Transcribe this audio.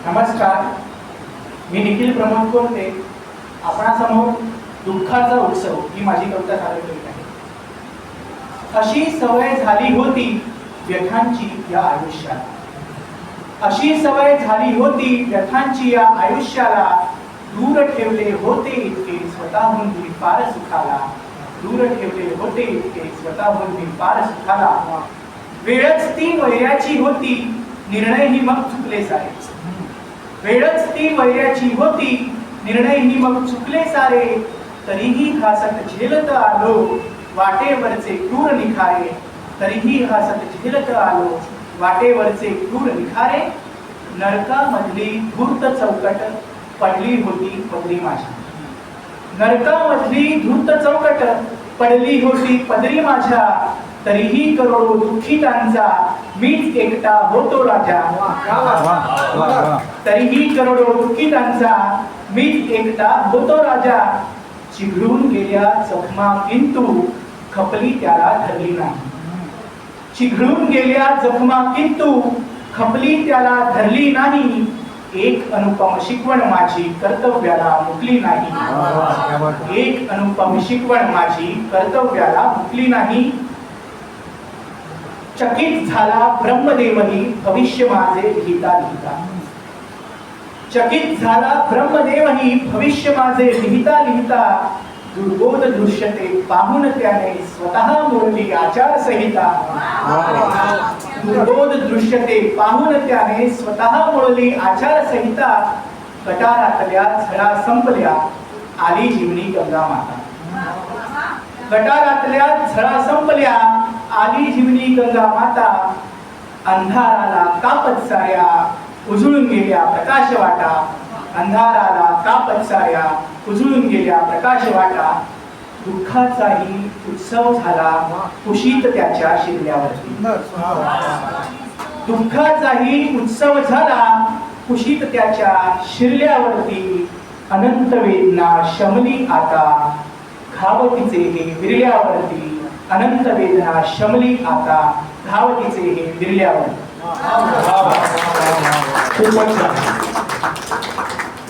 नमस्कार, मी निखिल प्रमोद कोणते आपणासमोर दुःखाचा उत्सव ही माझी कविता सादर करीत आहे। अशी सवय झाली होती व्यथांची या आयुष्याला, अशी सवय झाली होती व्यथांची या आयुष्याला, दूर ठेवले होते इतके स्वतःहून मी पार सुखाला, दूर ठेवले होते इतके स्वतःहून मी पार सुखाला। वेळच ती वैराची होती, निर्णय ही मग चुकले सारे, वेळच ती वैराची होती, निर्णय ही मग चुकले सारे। तरीही हसत झेलत आलो वाटेवरचे क्रूर निखारे, तरीही हसत झेलत आलो वाटेवरचे क्रूर निखारे। नरकामधली धूर्त चौकट पडली होती पदरी माझ्या, नरकामधली धूर्त चौकट पडली होती पदरी माझ्या। तरीही करोडो दुःखितांचा मीच एकटा होतो राजा, तरीही करोडो दुःखितांचा मीच एकटा होतो राजा। चिघळून गेल्या जखमा किंतु खपली त्याला धरली नाही, चिघळून गेल्या जखमा किंतु खपली त्याला धरली नाही। एक अनुपम शिकवण माझी कर्तव्याला मुकली नाही, एक अनुपम शिकवण माझी कर्तव्याला मुकली नाही। चकित झाला ब्रह्मदेवही भविष्य माझे लिहिता लिहिता, चकित झाला ब्रह्मदेवही भविष्य माझे लिहिता लिहिता। दुर्बोध दृश्यते पाहून त्याने स्वतः मोडली आचारसंहिता, दुर्बोध दृश्यते पाहून त्याने स्वतः मोडली आचारसंहिता। गटारातल्या झळा संपल्या आली जीवनी गंगा माता, गटारातल्या झळा संपल्या आली जीवनी गंगा माता। अंधाराला कापत साऱ्या उजळून गेल्या प्रकाश वाटा, अंधाराला कापत साऱ्या उजळून गेल्या प्रकाश वाटा। दुःखाचाही उत्सव झाला कुशीत त्याच्या शिरल्यावरती, दुःखाचाही उत्सव झाला कुशीत त्याच्या शिरल्यावरती। अनंत वेदना शमली आता धावतीचे हे विरल्यावरती, अनंत वेदना शमली आता धावतीचे हे विरल्यावरती। खूपच छान।